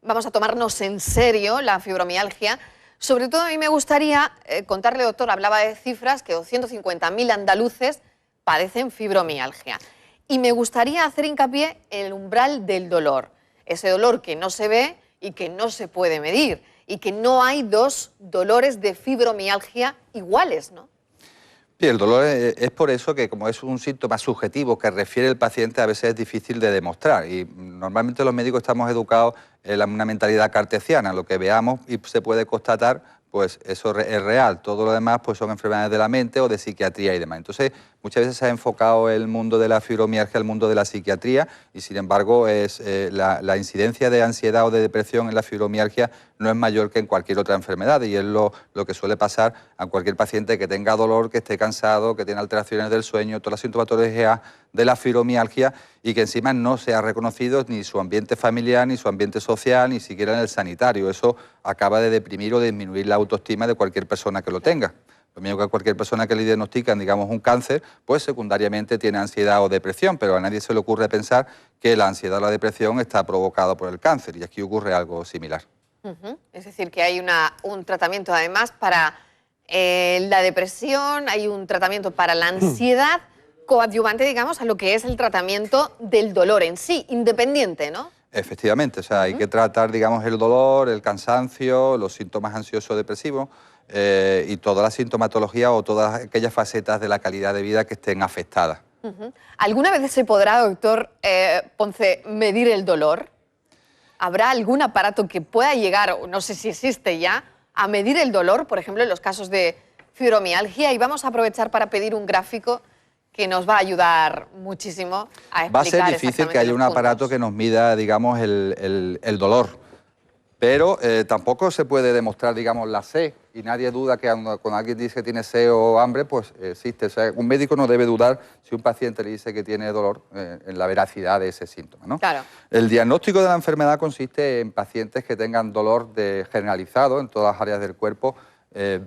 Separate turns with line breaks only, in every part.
vamos a tomarnos en serio la fibromialgia. Sobre todo a mí me gustaría contarle, doctor, hablaba de cifras, que 250.000 andaluces padecen fibromialgia. Y me gustaría hacer hincapié en el umbral del dolor, ese dolor que no se ve y que no se puede medir, y que no hay dos dolores de fibromialgia iguales, ¿no?
Sí, el dolor es por eso que, como es un síntoma subjetivo que refiere el paciente, a veces es difícil de demostrar. Y normalmente los médicos estamos educados en una mentalidad cartesiana. Lo que veamos y se puede constatar, pues eso es real. Todo lo demás pues son enfermedades de la mente o de psiquiatría y demás. Entonces, muchas veces se ha enfocado el mundo de la fibromialgia al mundo de la psiquiatría y, sin embargo, la incidencia de ansiedad o de depresión en la fibromialgia no es mayor que en cualquier otra enfermedad, y es lo que suele pasar a cualquier paciente que tenga dolor, que esté cansado, que tiene alteraciones del sueño, toda la sintomatología de la fibromialgia, y que encima no se ha reconocido ni su ambiente familiar, ni su ambiente social, ni siquiera en el sanitario. Eso acaba de deprimir o disminuir la autoestima de cualquier persona que lo tenga. Lo mismo que cualquier persona que le diagnostican, digamos, un cáncer, pues secundariamente tiene ansiedad o depresión, pero a nadie se le ocurre pensar que la ansiedad o la depresión está provocada por el cáncer, y aquí ocurre algo similar.
Es decir, que hay un tratamiento además para la depresión, hay un tratamiento para la ansiedad, coadyuvante, digamos, a lo que es el tratamiento del dolor en sí, independiente, ¿no?
Efectivamente, o sea, hay que tratar, digamos, el dolor, el cansancio, los síntomas ansiosos depresivos y toda la sintomatología o todas aquellas facetas de la calidad de vida que estén afectadas.
¿Alguna vez se podrá, doctor Ponce, medir el dolor? ¿Habrá algún aparato que pueda llegar, o no sé si existe ya, a medir el dolor, por ejemplo, en los casos de fibromialgia? Y vamos a aprovechar para pedir un gráfico que nos va a ayudar muchísimo a explicar.
Va a ser difícil que haya un aparato que nos mida, digamos, el dolor, pero tampoco se puede demostrar, digamos, la sed, y nadie duda que cuando alguien dice que tiene sed o hambre, pues existe. O sea, un médico no debe dudar si un paciente le dice que tiene dolor en la veracidad de ese síntoma, ¿no?
Claro.
El diagnóstico de la enfermedad consiste en pacientes que tengan dolor generalizado en todas las áreas del cuerpo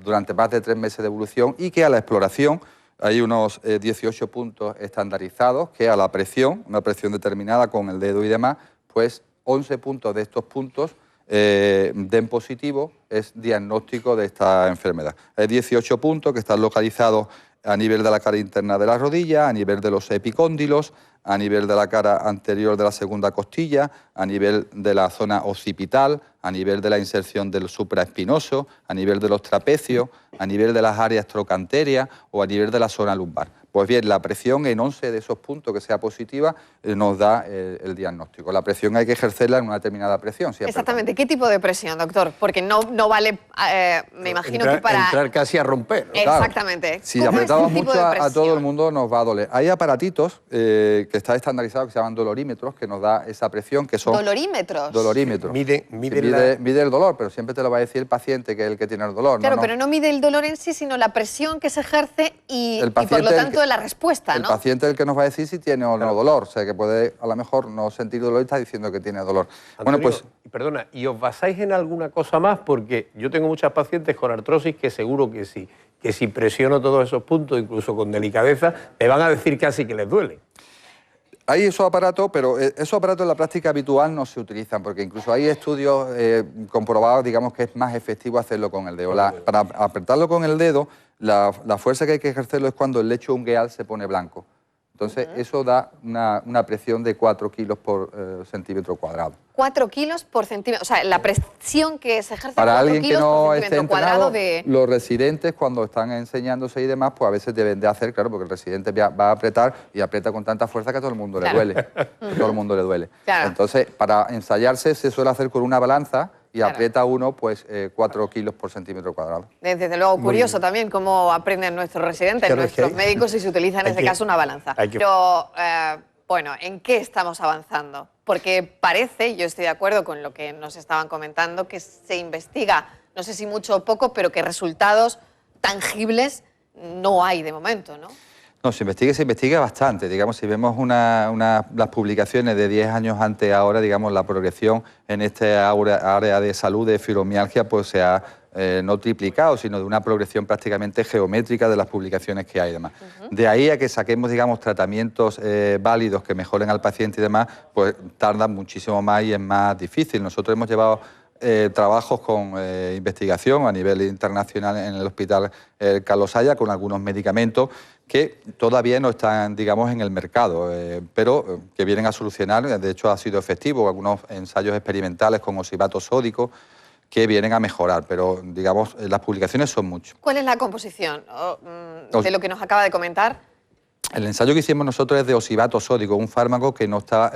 durante más de 3 meses de evolución, y que a la exploración hay unos 18 puntos estandarizados que a la presión, una presión determinada con el dedo y demás, pues 11 puntos de estos puntos den positivo, es diagnóstico de esta enfermedad. Hay 18 puntos que están localizados a nivel de la cara interna de la rodilla, a nivel de los epicóndilos, a nivel de la cara anterior de la segunda costilla, a nivel de la zona occipital, a nivel de la inserción del supraespinoso, a nivel de los trapecios, a nivel de las áreas trocanterias o a nivel de la zona lumbar. Pues bien, la presión en 11 de esos puntos que sea positiva nos da el diagnóstico. La presión hay que ejercerla en una determinada presión.
Exactamente. ¿Qué tipo de presión, doctor? Porque no vale, me imagino que para...
Entrar casi a romper, ¿no?
Exactamente.
Claro. Si apretamos mucho a todo el mundo nos va a doler. Hay aparatitos que están estandarizados que se llaman dolorímetros, que nos da esa presión, que son...
¿Dolorímetros?
Dolorímetros.
Mide
el dolor, pero siempre te lo va a decir el paciente, que es el que tiene el dolor.
Claro,
no.
Pero no mide el dolor en sí, sino la presión que se ejerce y por lo tanto la respuesta, ¿no?
El paciente es el que nos va a decir si tiene o no dolor, o sea, que puede a lo mejor no sentir dolor y está diciendo que tiene dolor.
Antonio,
bueno, pues...
Perdona, ¿y os basáis en alguna cosa más? Porque yo tengo muchas pacientes con artrosis que seguro que sí, que si presiono todos esos puntos, incluso con delicadeza, me van a decir casi que les duele.
Hay esos aparatos, pero esos aparatos en la práctica habitual no se utilizan, porque incluso hay estudios comprobados, digamos, que es más efectivo hacerlo con el dedo. Para apretarlo con el dedo, la fuerza que hay que ejercerlo es cuando el lecho ungueal se pone blanco. Entonces, eso da una presión de 4 kilos por centímetro cuadrado.
4 kilos por centímetro, o sea, la presión que se ejerce
para
4
alguien que
kilos
no
por
esté
centímetro cuadrado de...
Los residentes, cuando están enseñándose y demás, pues a veces deben de hacer, claro, porque el residente va a apretar y aprieta con tanta fuerza que a todo el mundo le duele. A todo el mundo le duele.
Claro.
Entonces, para ensayarse se suele hacer con una balanza y aprieta uno, pues 4 kilos por centímetro cuadrado.
Desde luego, curioso también cómo aprenden nuestros residentes,
Claro,
nuestros médicos, y se utiliza en este caso una balanza. Pero, bueno, ¿en qué estamos avanzando? Porque parece, yo estoy de acuerdo con lo que nos estaban comentando, que se investiga, no sé si mucho o poco, pero que resultados tangibles no hay de momento, ¿no?
No, se investiga bastante. Digamos, si vemos las publicaciones de 10 años antes ahora, digamos, la progresión en esta área de salud de fibromialgia pues se ha no triplicado, sino de una progresión prácticamente geométrica de las publicaciones que hay y demás. De ahí a que saquemos, digamos, tratamientos válidos que mejoren al paciente y demás, pues tardan muchísimo más y es más difícil. Nosotros hemos llevado trabajos con investigación a nivel internacional en el Hospital Carlos Haya con algunos medicamentos que todavía no están, digamos, en el mercado, pero que vienen a solucionar. De hecho, ha sido efectivo algunos ensayos experimentales con oxibato sódico que vienen a mejorar, pero, digamos, las publicaciones son muchas.
¿Cuál es la composición de lo que nos acaba de comentar?
El ensayo que hicimos nosotros es de oxibato sódico, un fármaco que no está...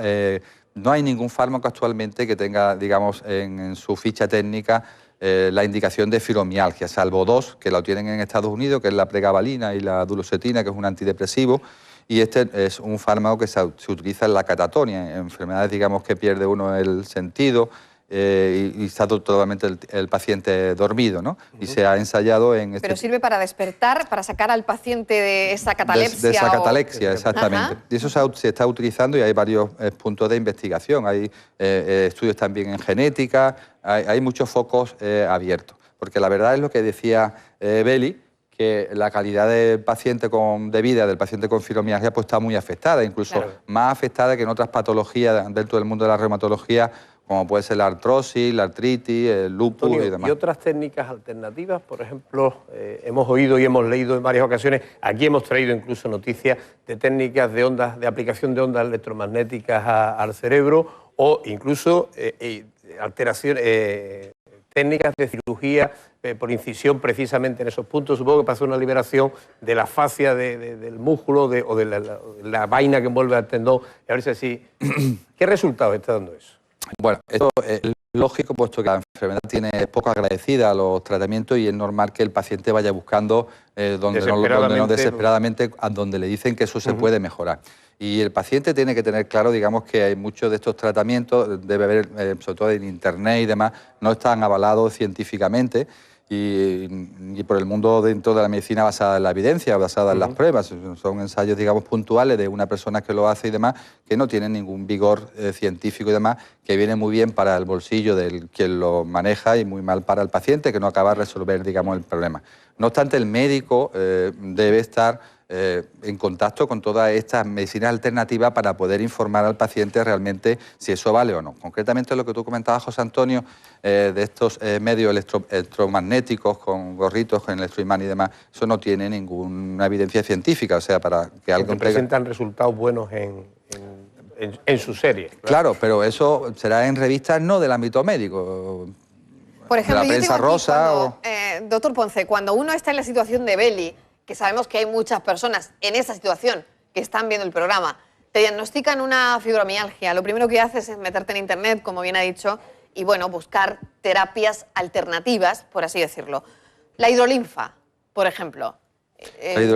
no hay ningún fármaco actualmente que tenga, digamos, en su ficha técnica la indicación de fibromialgia, salvo dos que lo tienen en Estados Unidos, que es la pregabalina y la duloxetina, que es un antidepresivo, y este es un fármaco que se utiliza en la catatonia, en enfermedades, digamos, que pierde uno el sentido y está totalmente el paciente dormido, ¿no? Y se ha ensayado en...
Pero sirve para despertar, para sacar al paciente de esa catalepsia.
De esa catalepsia, exactamente. Y eso se está utilizando y hay varios puntos de investigación. Hay estudios también en genética, hay muchos focos abiertos. Porque la verdad es lo que decía Beli, que la calidad del paciente de vida del paciente con fibromialgia pues está muy afectada, incluso más afectada que en otras patologías dentro del mundo de la reumatología, como puede ser la artrosis, la artritis, el lupus, Antonio, y demás.
¿Y otras técnicas alternativas? Por ejemplo, hemos oído y hemos leído en varias ocasiones, aquí hemos traído incluso noticias de técnicas de aplicación de ondas electromagnéticas al cerebro o incluso técnicas de cirugía por incisión precisamente en esos puntos. Supongo que pasa una liberación de la fascia del músculo o de la vaina que envuelve al tendón. A ver si ¿qué resultados está dando eso?
Bueno, esto es lógico, puesto que la enfermedad es poco agradecida a los tratamientos y es normal que el paciente vaya buscando desesperadamente a donde le dicen que eso se puede mejorar. Y el paciente tiene que tener claro, digamos, que hay muchos de estos tratamientos, debe haber, sobre todo en Internet y demás, no están avalados científicamente y por el mundo dentro de la medicina basada en la evidencia, basada en las pruebas. Son ensayos, digamos, puntuales de una persona que lo hace y demás, que no tienen ningún vigor científico y demás, que viene muy bien para el bolsillo del quien lo maneja y muy mal para el paciente, que no acaba de resolver, digamos, el problema. No obstante, el médico debe estar en contacto con todas estas medicinas alternativas para poder informar al paciente realmente si eso vale o no. Concretamente lo que tú comentabas, José Antonio, de estos medios electromagnéticos con gorritos, con electroimán y demás, eso no tiene ninguna evidencia científica, o sea, para que alguien
presentan resultados buenos en su serie.
Claro, pero eso será en revistas no del ámbito médico.
Por ejemplo,
la prensa rosa
doctor Ponce, cuando uno está en la situación de Beli, que sabemos que hay muchas personas en esa situación que están viendo el programa, te diagnostican una fibromialgia, lo primero que haces es meterte en Internet, como bien ha dicho, y bueno, buscar terapias alternativas, por así decirlo. La hidrolinfa, por ejemplo.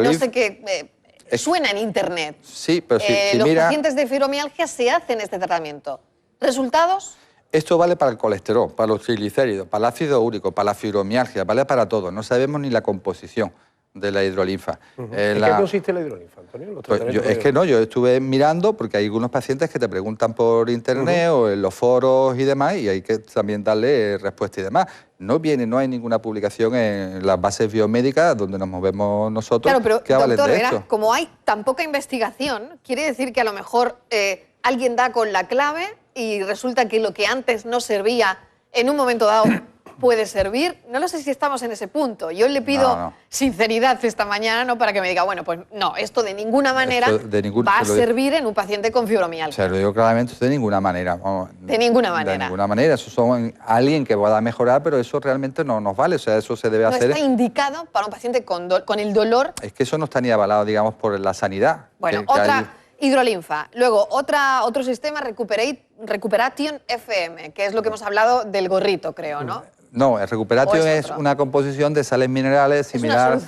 No sé qué... suena en Internet.
Sí, pero si
los
mira,
pacientes de fibromialgia se hacen este tratamiento. ¿Resultados?
Esto vale para el colesterol, para los triglicéridos, para el ácido úrico, para la fibromialgia, vale para todo. No sabemos ni la composición de la hidrolinfa.
¿En qué consiste la hidrolinfa, Antonio?
Yo estuve mirando porque hay algunos pacientes que te preguntan por Internet o en los foros y demás y hay que también darle respuesta y demás. No hay ninguna publicación en las bases biomédicas donde nos movemos nosotros.
Claro, pero
que hablen
doctor,
de esto.
como hay tan poca investigación, quiere decir que a lo mejor alguien da con la clave y resulta que lo que antes no servía en un momento dado puede servir. No lo sé si estamos en ese punto. Yo le pido sinceridad esta mañana, no para que me diga, bueno, pues no, esto de ninguna manera va a servir en un paciente con fibromialgia.
Se lo digo claramente, de ninguna manera. Vamos,
de ninguna manera.
De ninguna manera. Eso son alguien que pueda mejorar, pero eso realmente no nos vale. O sea, eso se debe hacer.
No está indicado para un paciente con el dolor.
Es que eso no está ni avalado, digamos, por la sanidad.
Bueno, hidrolinfa. Luego, otro sistema, Recuperation FM, que es lo que hemos hablado del gorrito, creo, ¿no?
No, el Recuperation es una composición de sales minerales similar,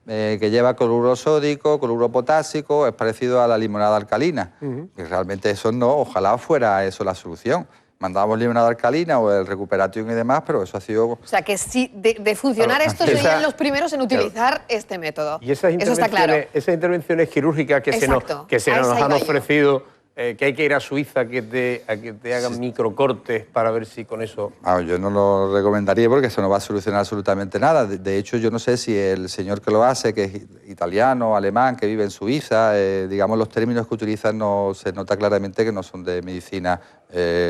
que lleva cloruro sódico, cloruro potásico, es parecido a la limonada alcalina. Que realmente eso no, ojalá fuera eso la solución. Mandábamos limonada alcalina o el Recuperation y demás, pero eso ha sido...
O sea, que si de funcionar esto serían los primeros en utilizar este método.
Y esas intervenciones quirúrgicas que se nos han ofrecido que hay que ir a Suiza a que te hagan microcortes para ver si con eso...
Yo no lo recomendaría porque eso no va a solucionar absolutamente nada. De hecho, yo no sé si el señor que lo hace, que es italiano, alemán, que vive en Suiza, digamos, los términos que utilizan no se nota claramente que no son de medicina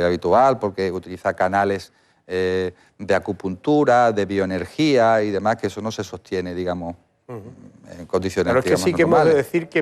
habitual, porque utiliza canales de acupuntura, de bioenergía y demás, que eso no se sostiene, digamos, en condiciones,
Pero es que
digamos,
sí que hemos de
normales.
decir que